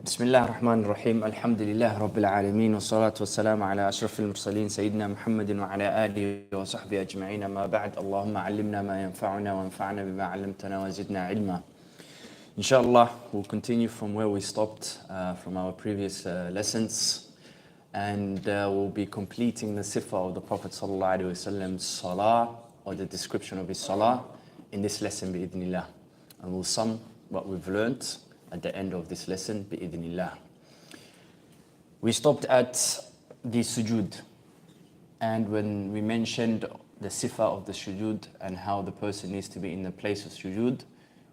بسم الله الرحمن الرحيم الحمد لله رب العالمين والصلاة والسلام على أشرف المرسلين سيدنا محمد وعلى آله وصحبه أجمعين ما بعد اللهم علمنا ما ينفعنا وانفعنا بما علمتنا وزدنا علما. Inshallah, we'll continue from where we stopped from our previous lessons, and we'll be completing the sifah of the Prophet ﷺ's salah, or the description of his salah, in this lesson bi'idhnillah. And we'll sum what we've learnt at the end of this lesson bi'idhnillah. We stopped at the sujood, and when we mentioned the sifah of the sujood and how the person needs to be in the place of sujood,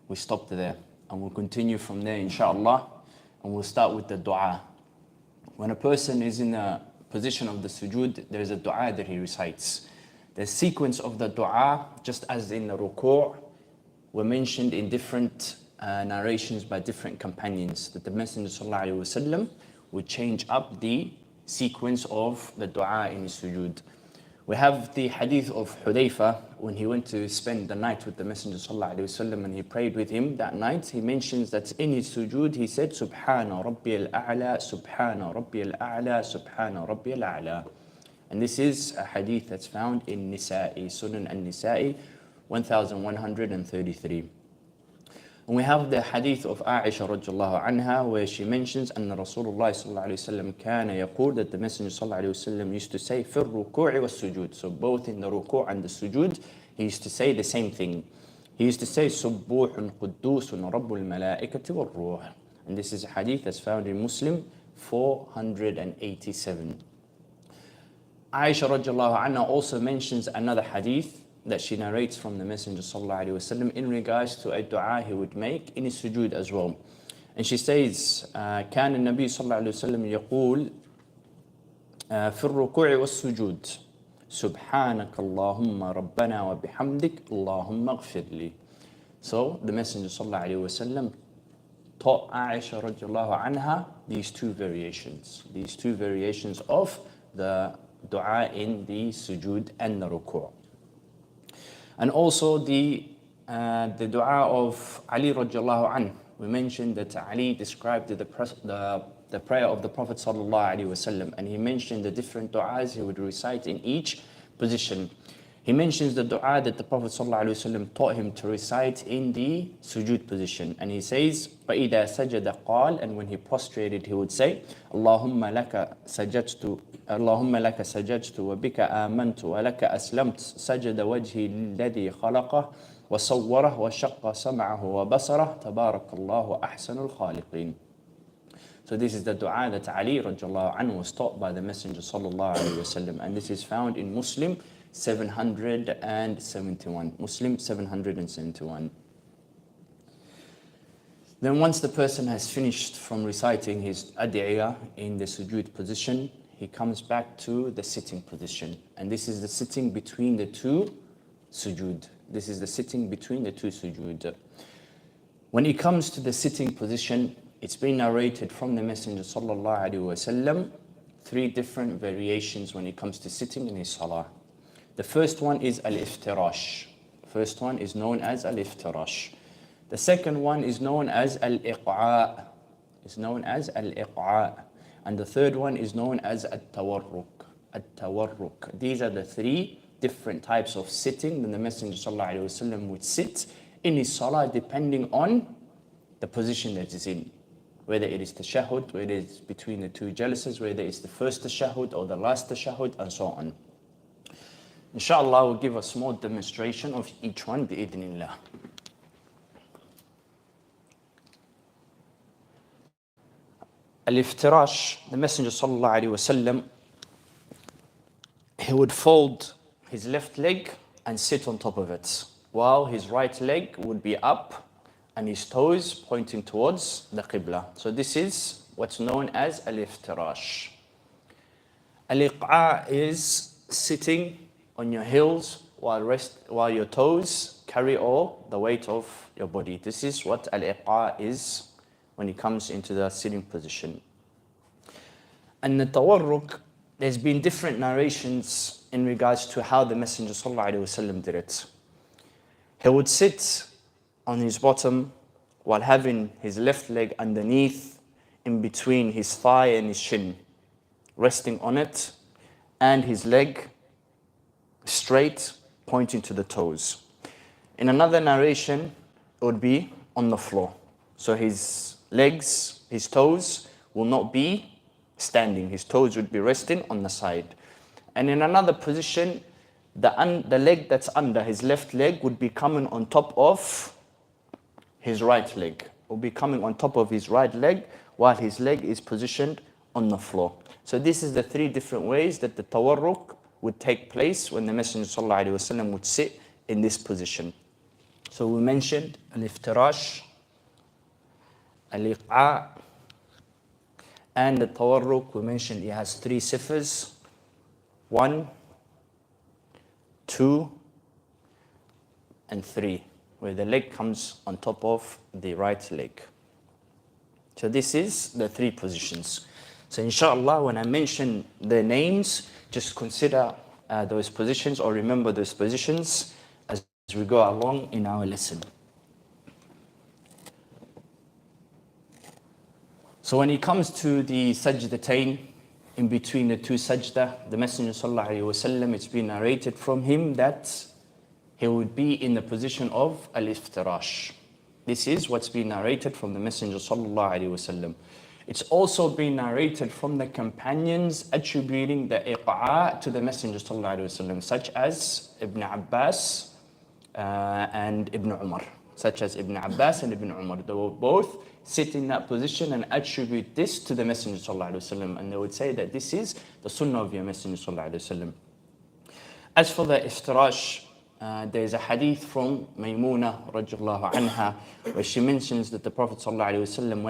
we stopped there. And we'll continue from there, inshallah, and we'll start with the dua. When a person is in a position of the sujood, there is a dua that he recites. The sequence of the dua, just as in the ruku', were mentioned in different narrations by different companions, that the Messenger ﷺ would change up the sequence of the dua in his sujood. We have the hadith of Hudayfa, when he went to spend the night with the Messenger ﷺ and he prayed with him that night. He mentions that in his sujood he said, Subhana Rabbiyal A'la, Subhana Rabbiyal A'la, Subhana Rabbiyal A'la. And this is a hadith that's found in Nisa'i, Sunan al-Nisa'i 1133. And we have the hadith of Aisha radiallahu anha, where she mentions أن Rasulullah sallallahu alayhi wa sallam كان يقول, that the Messenger sallallahu alayhi wa sallam used to say في الركوع والسجود. So both in the ruku' and the sujood, he used to say the same thing. He used to say سبوح قدوس رب الملائكة والروح. And this is a hadith that's found in Muslim 487. Aisha radiallahu anha also mentions another hadith that she narrates from the Messenger ﷺ in regards to a dua he would make in his sujood as well. And she says, كان النبي صلى الله عليه وسلم يقول في الركوع والسجود سبحانك اللهم ربنا وبحمدك اللهم اغفر لي. So the Messenger ﷺ taught Aisha radiallahu anha these two variations of the dua in the sujood and the ruku'. And also the dua of Ali radiallahu anhu. We mentioned that Ali described the prayer of the Prophet sallallahu alaihi wasallam, and he mentioned the different du'as he would recite in each position. He mentions the dua that the Prophet sallallahu alaihi wasallam taught him to recite in the sujood position, and he says, فَإِذَا سَجَدَ قَالَ, and when he prostrated he would say, اللهم لك سجدت وبك آمنت ولك أسلمت سجد وجهي الذي خلقه وصوره وشق سمعه وبصره تبارك الله أحسن الخالقين. So this is the dua that Ali radiallahu anhu was taught by the Messenger sallallahu alaihi wasallam, and this is found in Muslim 771. Muslim 771. Then once the person has finished from reciting his ad'iyah in the sujood position, he comes back to the sitting position. And this is the sitting between the two sujood. When he comes to the sitting position, it's been narrated from the Messenger sallallahu alaihi wasallam 3 different variations when it comes to sitting in his salah. The first one is al-iftirash. First one is known as al-iftirash. The second one is known as al-iq'a'. And the third one is known as at-tawarruk. These are the 3 different types of sitting that the Messenger ﷺ would sit in his salah, depending on the position that he's in. Whether it is tashahhud, whether it is between the 2 jalasas, whether it's the first tashahhud or the last tashahhud, and so on. Inshallah, we'll give a small demonstration of each one bi'idhnillah. Al-iftirash, the Messenger sallallahu alaihi wasallam, he would fold his left leg and sit on top of it, while his right leg would be up and his toes pointing towards the qibla. So this is what's known as al-iftirash. Al-iq'a' is sitting on your heels while your toes carry all the weight of your body. This is what al-iq'a' is when it comes into the sitting position. And the tawarruk, there's been different narrations in regards to how the Messenger ﷺ did it. He would sit on his bottom while having his left leg underneath in between his thigh and his shin, resting on it, and his leg straight, pointing to the toes. In another narration, it would be on the floor. So his legs, his toes will not be standing. His toes would be resting on the side. And in another position, the leg that's under, his left leg, would be coming on top of his right leg. Will be coming on top of his right leg while his leg is positioned on the floor. So this is the three different ways that the tawarruk would take place when the Messenger ﷺ would sit in this position. So we mentioned al-iftirash, al-iq'a', and the tawarruk. We mentioned it has three sifas: 1, 2, and 3, where the leg comes on top of the right leg. So this is the three positions. So inshallah, when I mention the names, just consider those positions, or remember those positions as we go along in our lesson. So when it comes to the sajdatain, in between the two sajda, the Messenger ﷺ, it's been narrated from him that he would be in the position of al-iftirash. This is what's been narrated from the Messenger ﷺ. It's also been narrated from the companions attributing the iq'a' to the Messenger ﷺ, such as Ibn Abbas and Ibn Umar. Such as Ibn Abbas and Ibn Umar. They will both sit in that position and attribute this to the Messenger ﷺ. And they would say that this is the sunnah of your Messenger ﷺ. As for the iftirash, there is a hadith from Maymuna radiallahu anha, where she mentions that the Prophet ﷺ,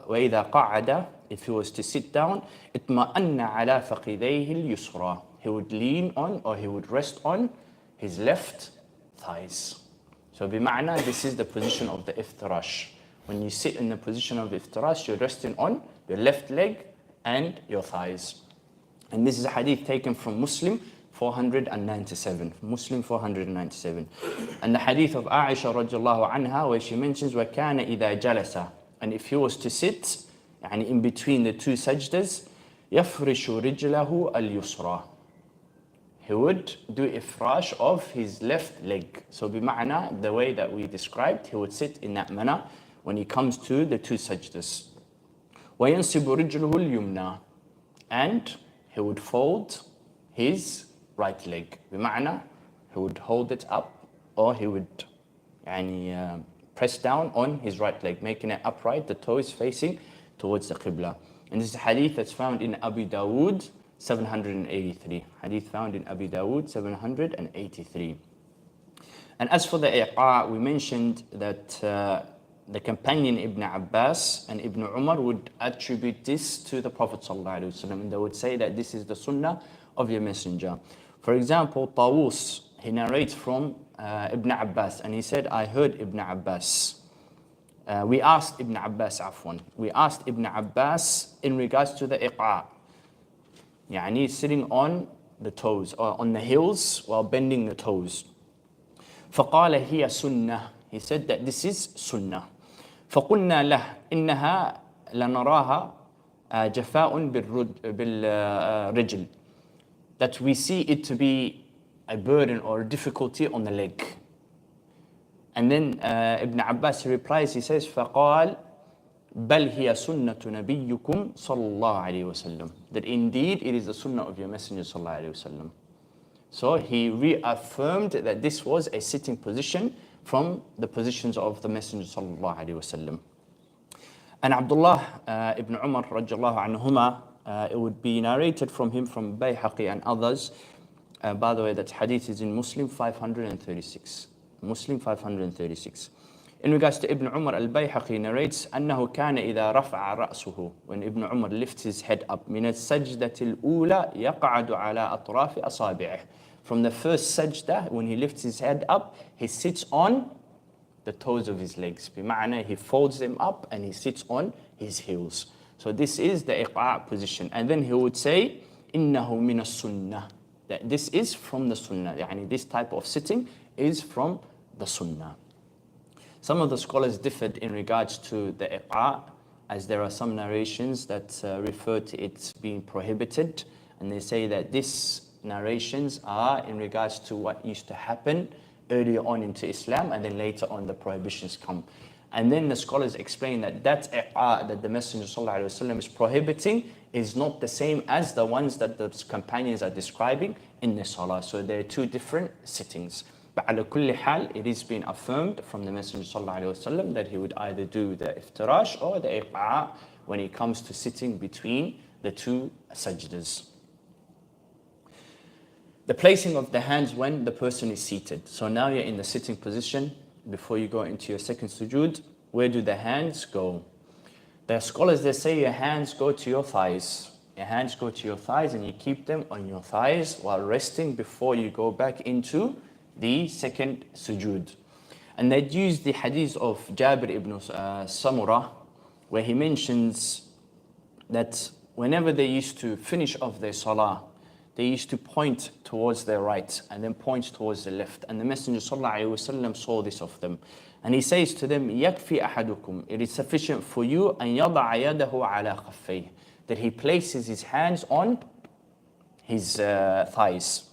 وَإِذَا قَعَدَ, if he was to sit down, اطمأن على فخذيه اليسرى, he would lean on, or he would rest on his left thighs. So bima'na, this is the position of the iftirash. When you sit in the position of iftirash, you're resting on your left leg and your thighs. And this is a hadith taken from Muslim 497. Muslim 497. And the hadith of Aisha radiallahu anha, where she mentions, وَكَانَ إِذَا جَلَسَ, and if he was to sit, يعني in between the two sajdas, يَفْرِشُ رِجْلَهُ الْيُسْرَى, he would do ifrash of his left leg. So bima'na, the way that we described, he would sit in that manner when he comes to the two sajdas. وَيَنْسِبُ رِجْلُهُ الْيُمْنَى, and he would fold his right leg. Bima'na, he would hold it up, or he would press down on his right leg, making it upright, the toes facing towards the qibla. And this is a hadith that's found in Abi Dawood 783. Hadith found in Abi Dawood 783. And as for the iq'a', we mentioned that the companion Ibn Abbas and Ibn Umar would attribute this to the Prophet ﷺ, and they would say that this is the sunnah of your messenger. For example, Tawus, he narrates from Ibn Abbas, and he said, I heard Ibn Abbas. We asked Ibn Abbas in regards to the iq'a', يعني sitting on the toes or on the heels while bending the toes. فقال هي سنة, he said that this is sunnah. فقلنا له إنها لنراها جفاء بالرجل, that we see it to be a burden or a difficulty on the leg. And then Ibn Abbas replies, he says, فقال بل هي سنة نبيكم صلى الله عليه وسلم, that indeed it is the sunnah of your messenger صلى الله عليه وسلم. So he reaffirmed that this was a sitting position from the positions of the messenger صلى الله عليه وسلم. And Abdullah ibn Umar radiallahu anhuma, it would be narrated from him, from Bayhaqi and others. By the way, that hadith is in Muslim 536. Muslim 536. In regards to Ibn Umar, al-Bayhaqi narrates, أنه كان إذا رفع رأسه, when Ibn Umar lifts his head up, من السجدة الأولى يقعد على أطراف أصابعه. From the first sajda, when he lifts his head up, he sits on the toes of his legs. بمعنى, he folds them up and he sits on his heels. So this is the iq'a' position. And then he would say, إنه من السنة, that this is from the sunnah. يعني this type of sitting is from the sunnah. Some of the scholars differed in regards to the iq'a', as there are some narrations that refer to it being prohibited, and they say that these narrations are in regards to what used to happen earlier on into Islam, and then later on the prohibitions come. And then the scholars explain that that the Messenger ﷺ is prohibiting is not the same as the ones that the companions are describing in the salah. So there are two different sittings. But ala kulli hal, it is being affirmed from the Messenger ﷺ that he would either do the iftirash or the iqaa when it comes to sitting between the two sajdas. The placing of the hands when the person is seated. So now you're in the sitting position. Before you go into your second sujood, where do the hands go? The scholars, they say your hands go to your thighs. Your hands go to your thighs and you keep them on your thighs while resting before you go back into the second sujood. And they'd use the hadith of Jaabiree ibn Samurah, where he mentions that whenever they used to finish off their salah, they used to point towards their right and then point towards the left. And the Messenger ﷺ saw this of them. And he says to them, يَكْفِي أَحَدُكُمْ, it is sufficient for you أَن يَضَعَ يَدَهُ عَلَى خَفَّيْهِ, that he places his hands on his thighs.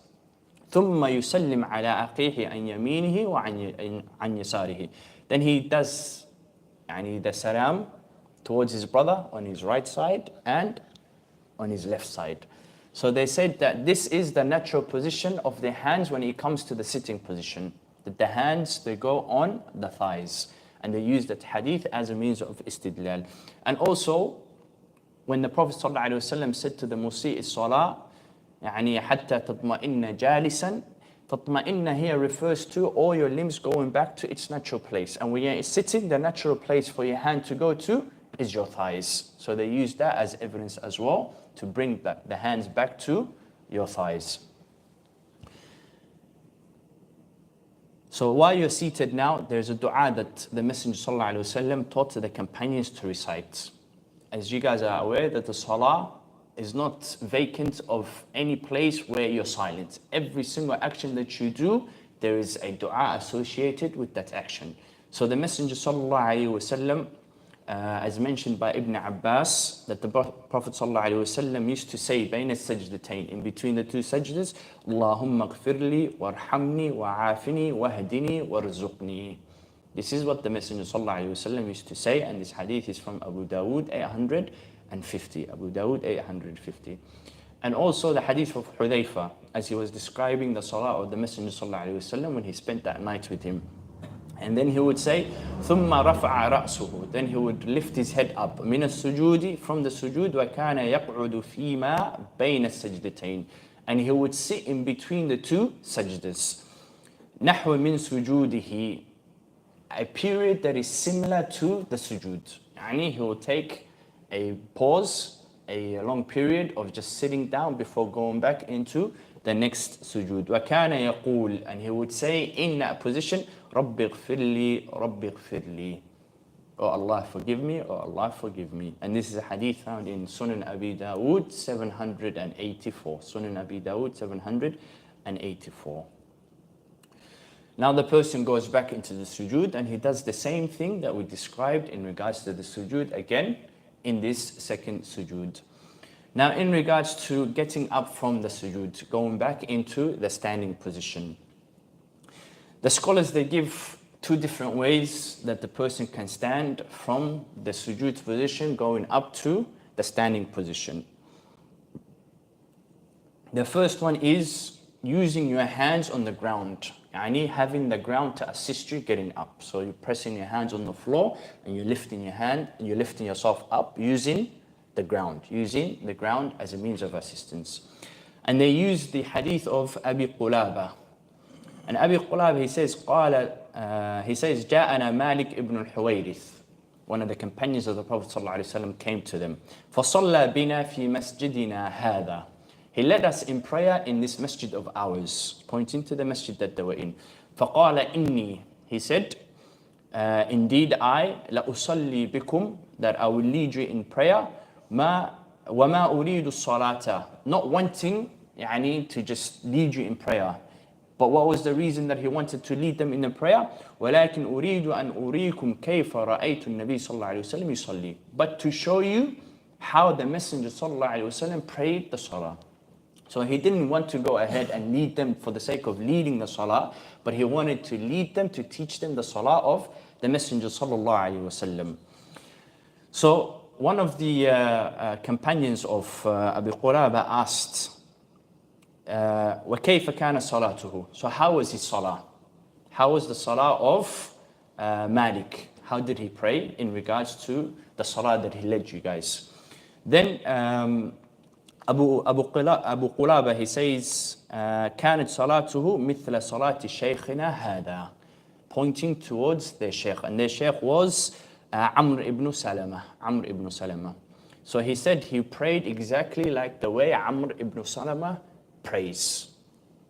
ثُمَّ يُسَلِّمْ عَلَى أَخِيهِ عَنْ يَمِينِهِ وَعَنْ يَسَارِهِ. Then he does the salam towards his brother on his right side and on his left side. So they said that this is the natural position of the hands when it comes to the sitting position. That the hands, they go on the thighs. And they use that hadith as a means of istidlal. And also, when the Prophet ﷺ said to the Musi'i Salah, يعني حتى تطمئن جالسا, تطمئن here refers to all your limbs going back to its natural place. And when you're sitting, the natural place for your hand to go to is your thighs. So they use that as evidence as well to bring the hands back to your thighs. So while you're seated now, there's a dua that the Messenger ﷺ taught to the companions to recite. As you guys are aware that the salah is not vacant of any place where you're silent. Every single action that you do, there is a dua associated with that action. So the Messenger ﷺ, as mentioned by Ibn Abbas, that the Prophet ﷺ used to say بين السجدتين, in between the two sajdas, اللهم اغفر لي وارحمني وعافني واهدني وارزقني. This is what the Messenger ﷺ used to say, and this hadith is from Abu Dawood 850. Abu Dawood 850. And also the hadith of Hudayfa, as he was describing the salah of the Messenger ﷺ when he spent that night with him. And then he would say, ثُمَّ رَفَعَ رَأْسُهُ, then he would lift his head up, مِنَ السُّجُودِ, from the sujood, وَكَانَ يَقْعُدُ فِي مَا بَيْنَ السَّجْدَتَيْنِ, and he would sit in between the two sajdas. نَحْوَ مِنْ سُجُودِهِ, a period that is similar to the sujood. Yani he will take a pause, a long period of just sitting down before going back into the next sujood. وَكَانَ يَقُولُ, and he would say in that position, رَبِّ اغْفِرْ لِي رَبِّ اغْفِرْ لِي, Oh Allah forgive me, oh Allah forgive me. And this is a hadith found in Sunan Abi Dawood 784. Sunan Abi Dawood 784. Now the person goes back into the sujood and he does the same thing that we described in regards to the sujood again in this second sujood. Now in regards to getting up from the sujood, going back into the standing position. The scholars, they give two different ways that the person can stand from the sujood position going up to the standing position. The first one is using your hands on the ground. Yani having the ground to assist you getting up. So you're pressing your hands on the floor and you're lifting your hand, and you're lifting yourself up using the ground as a means of assistance. And they use the hadith of Abi Qulaba. And Abi Qulaba, he says, جاءنا Malik ibn al-Huwayrith. One of the companions of the Prophet ﷺ came to them. فَصَلَّى بِنَا فِي مَسْجِدِنَا هَذَا. He led us in prayer in this masjid of ours, pointing to the masjid that they were in. فَقَالَ إِنِّي, he said, indeed I, لَأُصَلِّي بِكُمْ, that I will lead you in prayer, وَمَا أُرِيدُ الصَّلَاةَ, not wanting to just lead you in prayer, But what was the reason that he wanted to lead them in the prayer? وَلَكِنْ أُرِيدُ أَنْ أُرِيكُمْ كَيْفَ رَأَيْتُ النَّبِيِّ صلى الله عليه وسلم يصلي. But to show you how the Messenger صلى الله عليه وسلم prayed the salah. So he didn't want to go ahead and lead them for the sake of leading the salah, but he wanted to lead them to teach them the salah of the Messenger صلى الله عليه وسلم. So one of the companions of Abu Quraba asked, وَكَيْفَ كَانَ صَلَاتُهُ. So how was his salah? How was the salah of Malik? How did he pray in regards to the salah that he led you guys? Then Abu Qulaba, he says, كانت صلاته مثل صلاة شيخنا هذا, pointing towards their shaykh. And their shaykh was Amr ibn Salama. So he said he prayed exactly like the way Amr ibn Salama prays.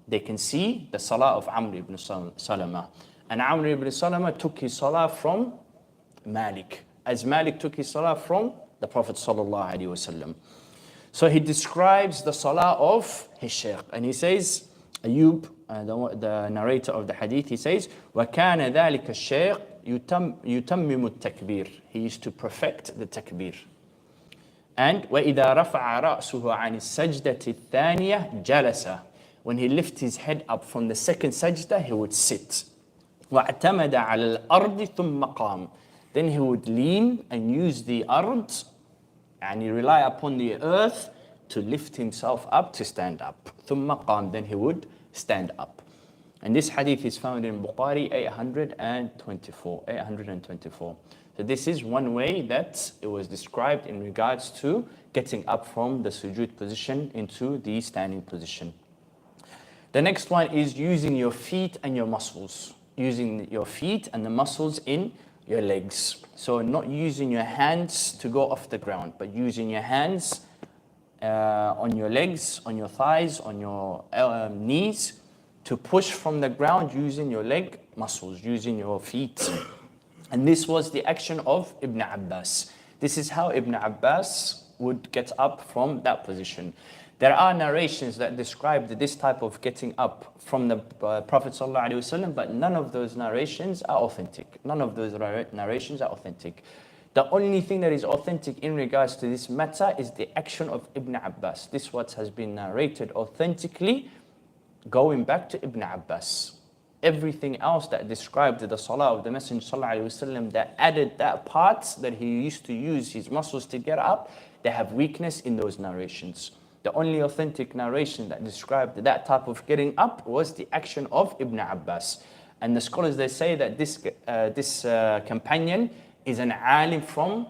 They can see the salah of Amr ibn Salama. And Amr ibn Salama took his salah from Malik, as Malik took his salah from the Prophet sallallahu alaihi wasallam. So he describes the salah of his shaykh, and he says, Ayub, the narrator of the hadith, he says, وَكَانَ ذَلِكَ الشَّيْخ يُتَمِّمُ التَّكْبِيرِ. He used to perfect the takbir. And وَإِذَا رَفَعَ رَأْسُهُ عَنِ السَّجْدَةِ الثَّانِيَةِ جَلَسَ. When he lifted his head up from the second sajda, he would sit. وَاعْتَمَدَ عَلَى الْأَرْضِ ثُمَّ قَامَ. Then he would lean and use the ard, and he rely upon the earth to lift himself up, to stand up. ثُمَّ قَامَ. Then he would stand up. And this hadith is found in Bukhari 824. So this is one way that it was described in regards to getting up from the sujood position into the standing position. The next one is using your feet and your muscles. Using your feet and the muscles in your legs. So not using your hands to go off the ground, but using your hands on your legs, on your thighs, on your knees, to push from the ground using your leg muscles, using your feet. And this was the action of Ibn Abbas. This is how Ibn Abbas would get up from that position. There are narrations that describe this type of getting up from the Prophet ﷺ, but none of those narrations are authentic. None of those narrations are authentic. The only thing that is authentic in regards to this matter is the action of Ibn Abbas. This what has been narrated authentically going back to Ibn Abbas. Everything else that described the salah of the Messenger ﷺ, that added that part that he used to use his muscles to get up, they have weakness in those narrations. The only authentic narration that described that type of getting up was the action of Ibn Abbas. And the scholars, they say that this companion is an alim from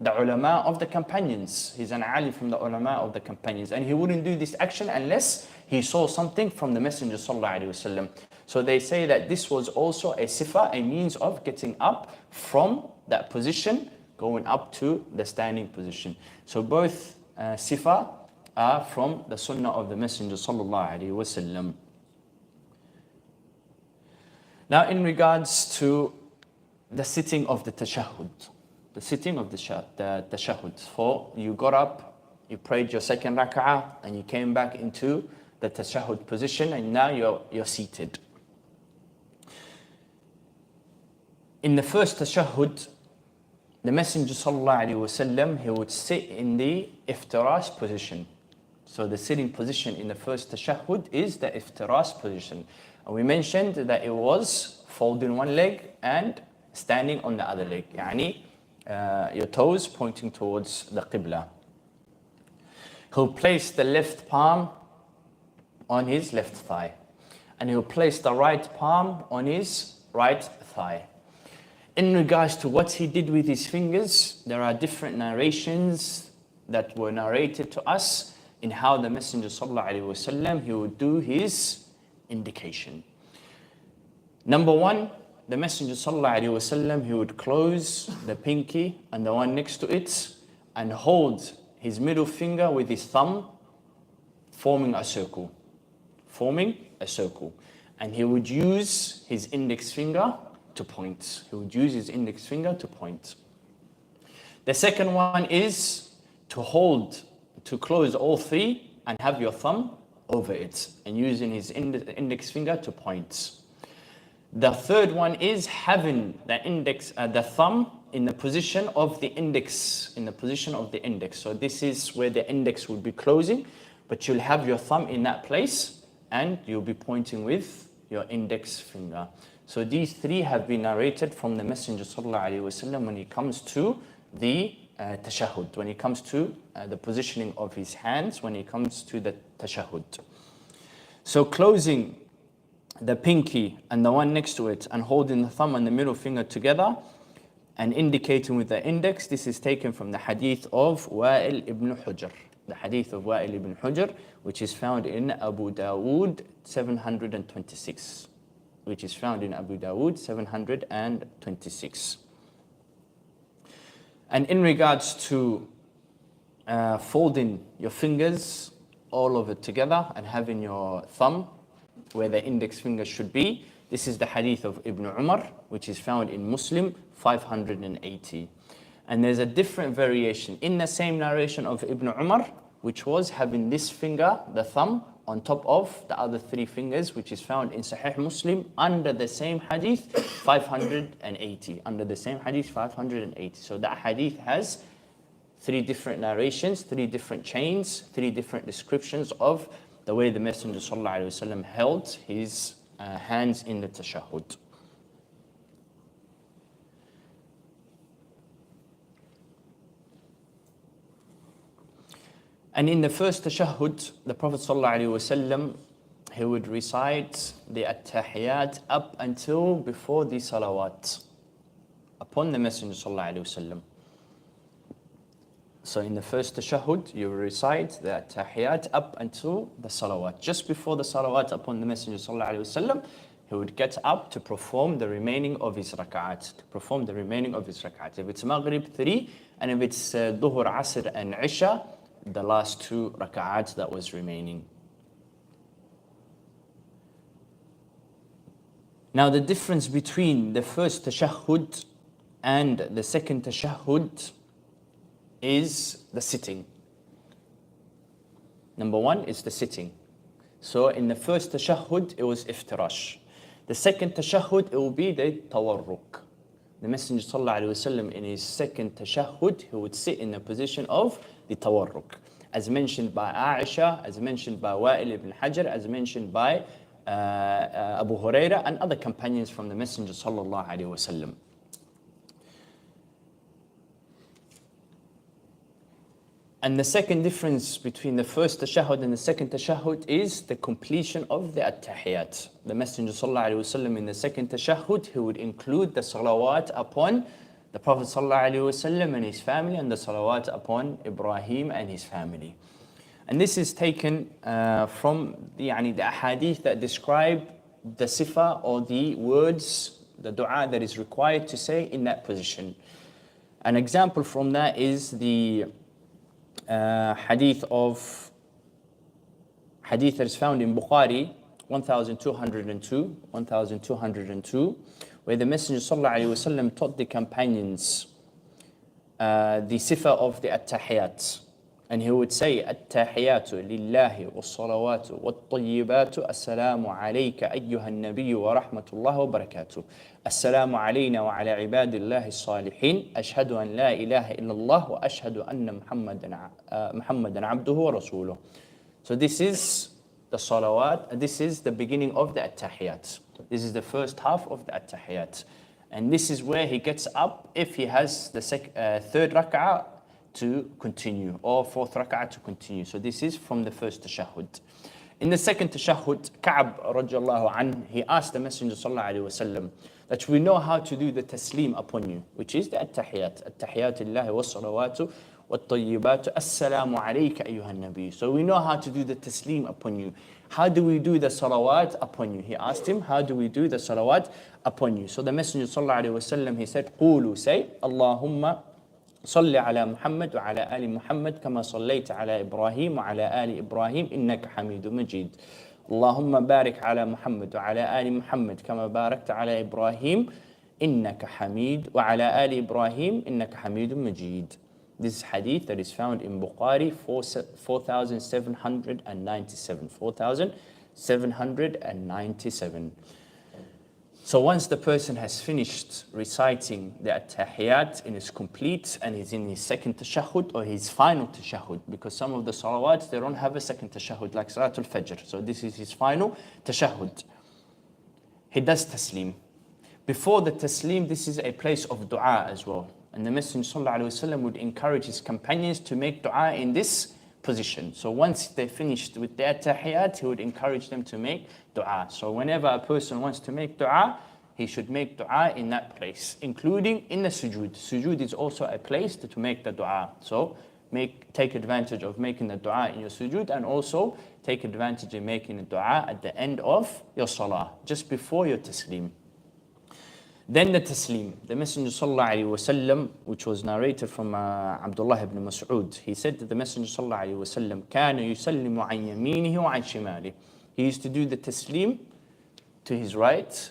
the ulama of the companions. He's an alim from the ulama of the companions. And he wouldn't do this action unless he saw something from the Messenger ﷺ. So they say that this was also a sifa, a means of getting up from that position, going up to the standing position. So both sifa are from the sunnah of the Messenger ﷺ. Now in regards to the sitting of the tashahhud, the sitting of the tashahhud. For you got up, you prayed your second rak'ah, and you came back into the tashahhud position, and now you're seated. In the first tashahhud, the Messenger ﷺ, he would sit in the iftirash position. So the sitting position in the first tashahhud is the iftirash position. And we mentioned that it was folding one leg and standing on the other leg. Yani, your toes pointing towards the qibla. He'll place the left palm on his left thigh. And he'll place the right palm on his right thigh. In regards to what he did with his fingers, there are different narrations that were narrated to us in how the Messenger ﷺ, he would do his indication. Number one, the Messenger ﷺ, he would close the pinky and the one next to it and hold his middle finger with his thumb, forming a circle. And he would use his index finger to point. The second one is to close all three and have your thumb over it and using his index finger to point. The third one is having the thumb in the position of the index, So this is where the index will be closing, but you'll have your thumb in that place and you'll be pointing with your index finger. So these three have been narrated from the Messenger ﷺ when it comes to the tashahhud, when it comes to the positioning of his hands, when it comes to the tashahhud. So closing the pinky and the one next to it and holding the thumb and the middle finger together and indicating with the index, this is taken from the hadith of Wa'il ibn Hujr. The hadith of Wa'il ibn Hujr, which is found in Abu Dawood 726. Which is found in Abu Dawood 726. And in regards to folding your fingers all over together and having your thumb where the index finger should be, this is the hadith of Ibn Umar, which is found in Muslim 580. And there's a different variation in the same narration of Ibn Umar, which was having this finger, the thumb, on top of the other three fingers, which is found in Sahih Muslim under the same hadith 580. Under the same hadith 580. So that hadith has three different narrations, three different chains, three different descriptions of the way the Messenger ﷺ held his hands in the tashahhud. And in the first tashahhud, the Prophet ﷺ, he would recite the at-tahiyat up until before the salawat upon the Messenger ﷺ. So in the first tashahhud, you recite the at-tahiyat up until the salawat. Just before the salawat upon the Messenger ﷺ, he would get up to perform the remaining of his rak'at. If it's Maghrib, 3, and if it's Dhuhr, Asr, and Isha, the last 2 rak'at that was remaining. Now the difference between the first tashahhud and the second tashahhud is the sitting. Number 1 is the sitting. So in the first tashahhud, it was iftirash. The second tashahhud, it will be the tawarruk. The Messenger ﷺ in his second tashahhud, he would sit in the position of the tawarruk. As mentioned by Aisha, as mentioned by Wa'il ibn Hujr, as mentioned by Abu Huraira and other companions from the Messenger ﷺ. And the second difference between the first tashahhud and the second tashahhud is the completion of the at-tahiyat. The Messenger ﷺ in the second tashahhud, he would include the salawat upon the Prophet ﷺ and his family, and the salawat upon Ibrahim and his family. And this is taken from the ahadith that describe the sifa or the words, the dua that is required to say in that position. An example from that is the hadith that is found in Bukhari 1202, where the Messenger ﷺ taught the companions the sifa of the at-tahiyat. And he would say, at-tahiyatu lillahi was-salawatu wat-tayyibatu assalamu alayka ayyuhan nabiyyu wa rahmatullahi wa barakatuh. Assalamu alayna wa ala ibadillahi as-salihin. Ashhadu an la ilaha illallah wa ashhadu anna Muhammadan abduhu wa rasuluh. So this is the salawat, this is the beginning of the at-tahiyat. This is the first half of the at-tahiyat. And this is where he gets up if he has the third rak'ah to continue, or fourth rak'ah to continue. So this is from the first tashahhud. In the second tashahhud, Ka'b radiallahu anhu, he asked the Messenger sallallahu alayhi wasallam that we know how to do the taslim upon you, which is the at-tahiyat. At-tahiyatullahi was-salawatu wat-tayyibatu assalamu alayka ayyuhan nabi. So we know how to do the taslim upon you. How do we do the salawat upon you? He asked him, how do we do the salawat upon you? So the Messenger sallallahu alayhi wasallam, he said, قولوا, say, Allahumma صل على محمد وعلى آل محمد كما صليت على إبراهيم وعلى آل إبراهيم إنك حميد مجيد. اللهم بارك على محمد وعلى آل محمد كما باركت على إبراهيم إنك حميد وعلى آل إبراهيم إنك حميد مجيد. This hadith that is found in Bukhari 4797. 4797. So once the person has finished reciting the at-tahiyat in its complete and is in his second tashahhud or his final tashahhud, because some of the salawats, they don't have a second tashahhud like Salatul Fajr. So this is his final tashahhud. He does taslim. Before the taslim, this is a place of dua as well. And the Messenger sallallahu alaihi wasallam would encourage his companions to make dua in this position. So once they finished with their tahiyat, he would encourage them to make dua. So whenever a person wants to make dua, he should make dua in that place, including in the sujood. Sujood is also a place to make the dua. So take advantage of making the dua in your sujood, and also take advantage of making the dua at the end of your salah, just before your taslim. Then the taslim. The Messenger sallallahu alaihi wasallam, which was narrated from Abdullahi ibn Mas'ud, he said that the Messenger sallallahu alaihi wasallam كان يسلم عن يمينه وعن شماله. He used to do the taslim to his right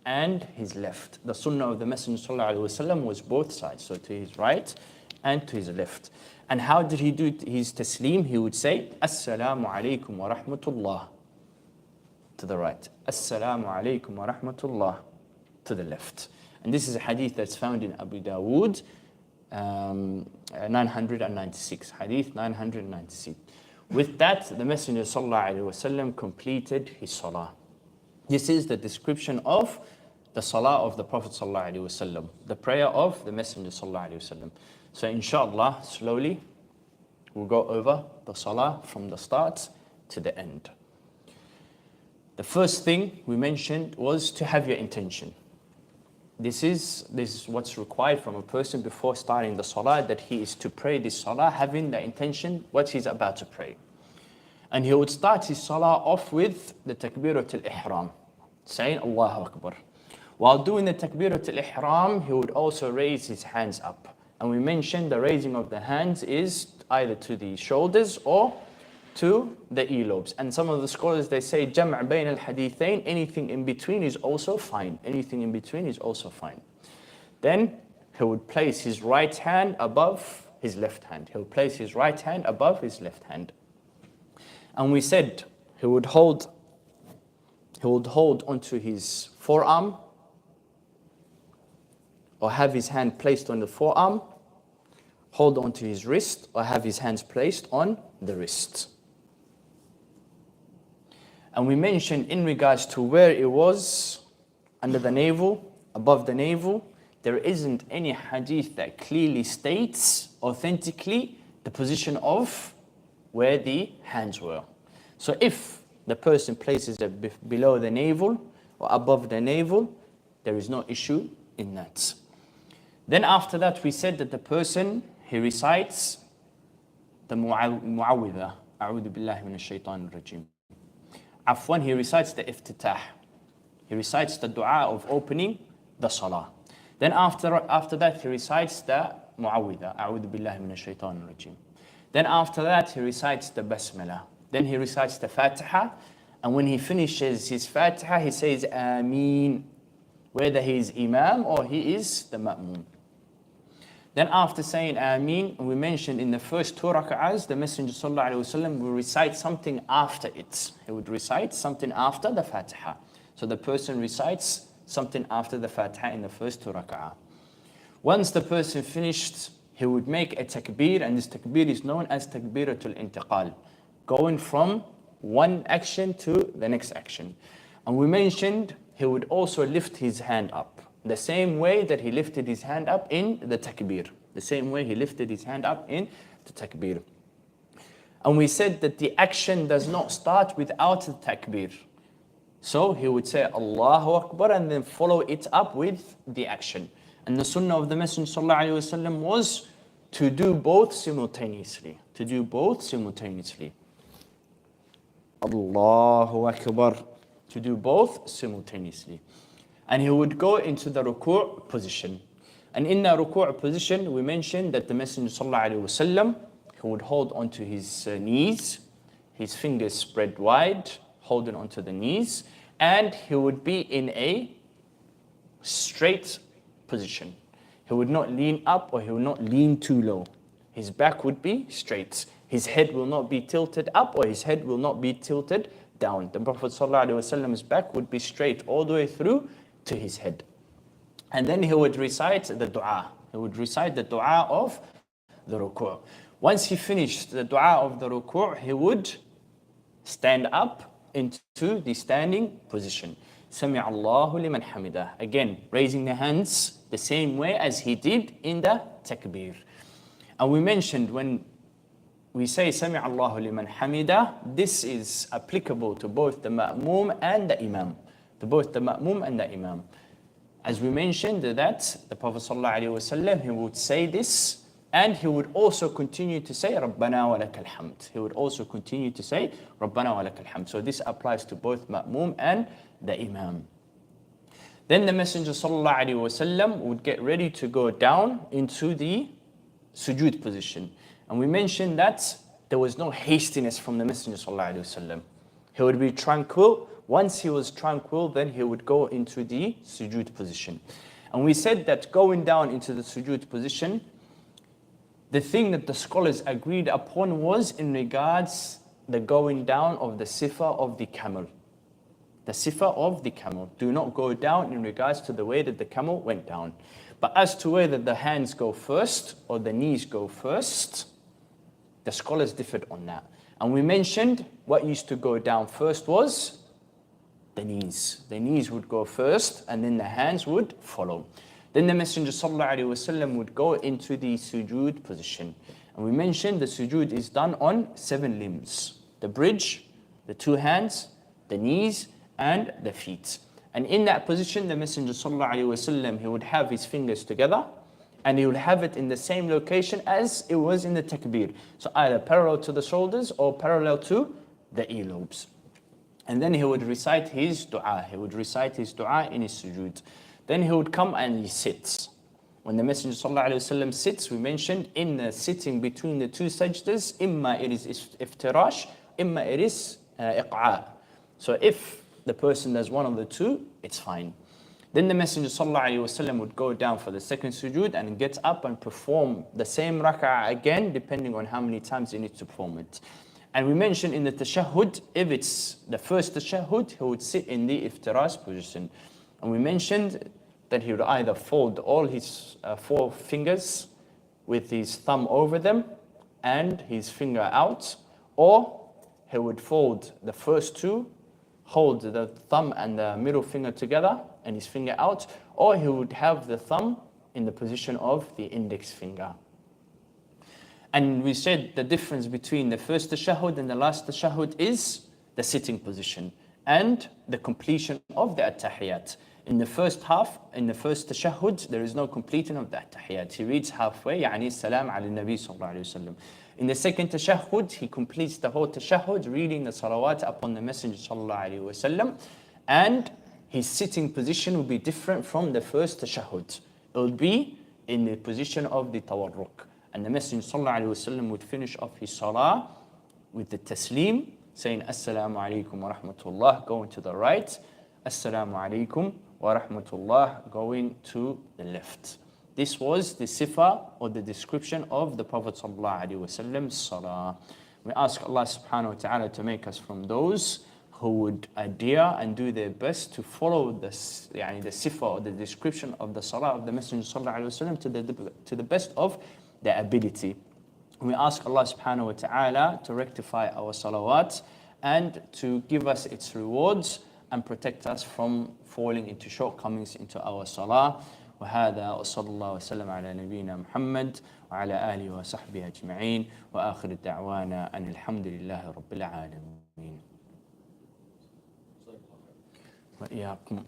and his left. The sunnah of the Messenger sallallahu alaihi wasallam was both sides, so to his right and to his left. And how did he do his taslim? He would say, Assalamu alaikum wa rahmatullah, to the right. Assalamu alaikum wa rahmatullah, to the left. And this is a hadith that's found in Abu Dawood 996. Hadith 996. With that, the Messenger sallallahu alaihi wasallam completed his salah. This is the description of the salah of the Prophet sallallahu alaihi wasallam, the prayer of the Messenger sallallahu alaihi wasallam. So inshallah, slowly, we'll go over the salah from the start to the end. The first thing we mentioned was to have your intention. This is what's required from a person before starting the salah, that he is to pray this salah having the intention what he's about to pray. And he would start his salah off with the takbirat al-ihram, saying Allahu Akbar. While doing the takbirat al-ihram, he would also raise his hands up. And we mentioned the raising of the hands is either to the shoulders or to the earlobes. And some of the scholars, they say jaamy bayn al-hadithain, anything in between is also fine. Anything in between is also fine. Then he would place his right hand above his left hand. He'll place his right hand above his left hand. And we said he would hold onto his forearm, or have his hand placed on the forearm, hold onto his wrist, or have his hands placed on the wrist. And we mentioned in regards to where it was, under the navel, above the navel, there isn't any hadith that clearly states authentically the position of where the hands were. So if the person places it below the navel or above the navel, there is no issue in that. Then after that, we said that the person, he recites the mu'awwidha, a'udhu billahi minash shaitanir rajim. Afwan, he recites the iftitah. He recites the dua of opening the salah. Then after that, he recites the mu'awwidha, a'udhu billahi minash shaitanir rajim. Then after that, he recites the basmalah. Then he recites the fatiha. And when he finishes his fatiha, he says ameen, whether he is imam or he is the ma'moom. Then after saying ameen, we mentioned in the first 2 rak'ahs, the Messenger sallallahu alaihi wasallam will recite something after it. He would recite something after the fatiha. So the person recites something after the fatiha in the first 2 rak'ah. Once the person finished, he would make a takbir, and this takbir is known as takbiratul intiqal, going from one action to the next action. And we mentioned he would also lift his hand up, the same way that he lifted his hand up in the takbir. The same way he lifted his hand up in the takbir. And we said that the action does not start without the takbir. So he would say Allahu Akbar and then follow it up with the action. And the sunnah of the Messenger sallallahu alaihi wasallam was to do both simultaneously. To do both simultaneously. Allahu Akbar. To do both simultaneously. And he would go into the ruku' position. And in the ruku' position, we mentioned that the Messenger sallallahu alaihi wasallam, he would hold onto his knees, his fingers spread wide, holding onto the knees, and he would be in a straight position. He would not lean up or he would not lean too low. his back would be straight. His head will not be tilted up or his head will not be tilted down. The Prophet ﷺ's back would be straight all the way through to his head. And then he would recite the dua. He would recite the dua of the ruku'. Once he finished the dua of the ruku', he would stand up into the standing position. Sami Allahu liman hamidah. Again, raising the hands the same way as he did in the takbir. And we mentioned when we say Sami Allahu liman hamidah, this is applicable to both the ma'moom and the imam. To both the ma'moom and the imam. As we mentioned that the Prophet ﷺ, he would say this and he would also continue to say Rabbana wa lakal hamd. He would also continue to say Rabbana wa lakal hamd. So this applies to both ma'moom and the imam. Then the Messenger ﷺ would get ready to go down into the sujood position. And we mentioned that there was no hastiness from the Messenger ﷺ. He would be tranquil. Once he was tranquil, then he would go into the sujood position. And we said that going down into the sujood position, the thing that the scholars agreed upon was in regards the going down of the sifa of the camel. The sifa of the camel. Do not go down in regards to the way that the camel went down. But as to whether the hands go first or the knees go first, the scholars differed on that. And we mentioned what used to go down first was the knees. The knees would go first and then the hands would follow. Then the Messenger ﷺ would go into the sujood position. And we mentioned the sujood is done on 7 limbs. The bridge, the 2 hands, the knees and the feet. And in that position, the Messenger ﷺ, he would have his fingers together and he would have it in the same location as it was in the takbir. So either parallel to the shoulders or parallel to the earlobes. And then he would recite his dua. He would recite his dua in his sujood. Then he would come and he sits. When the Messenger ﷺ sits, we mentioned in the sitting between the 2 sajdas, imma it is iftirash, imma it is iq'a. So if the person does one of the 2, it's fine. Then the Messenger ﷺ would go down for the second sujood and get up and perform the same rak'ah again, depending on how many times he needs to perform it. And we mentioned in the tashahhud, if it's the first tashahhud, he would sit in the iftirash position. And we mentioned that he would either fold all his 4 fingers with his thumb over them and his finger out, or he would fold the first 2, hold the thumb and the middle finger together and his finger out, or he would have the thumb in the position of the index finger. And we said the difference between the first tashahhud and the last tashahhud is the sitting position and the completion of the at-tahiyyat. In the first half, in the first tashahhud, there is no completing of the at-tahiyyat. He reads halfway, يعني السلام على النبي صلى الله عليه وسلم. In the second tashahhud, he completes the whole tashahhud, reading the salawat upon the Messenger sallallahu alaihi wasallam, and his sitting position will be different from the first tashahhud. It will be in the position of the tawarruk. And the Messenger sallallahu alaihi wasallam would finish off his salah with the taslim, saying Assalamu alaikum wa rahmatullah, going to the right, Assalamu alaikum wa rahmatullah, going to the left. This was the sifa or the description of the Prophet sallallahu alaihi wasallam's salah. We ask Allah subhanahu wa ta'ala to make us from those who would adhere and do their best to follow the sifa or the description of the salah of the Messenger sallallahu alaihi wasallam to the best of their ability. We ask Allah subhanahu wa ta'ala to rectify our salawat and to give us its rewards and protect us from falling into shortcomings into our salah. وهذا وصلى الله وسلم على نبينا محمد وعلى آله وصحبه أجمعين وآخر الدعوانا أن الحمد لله رب العالمين. وإياكم.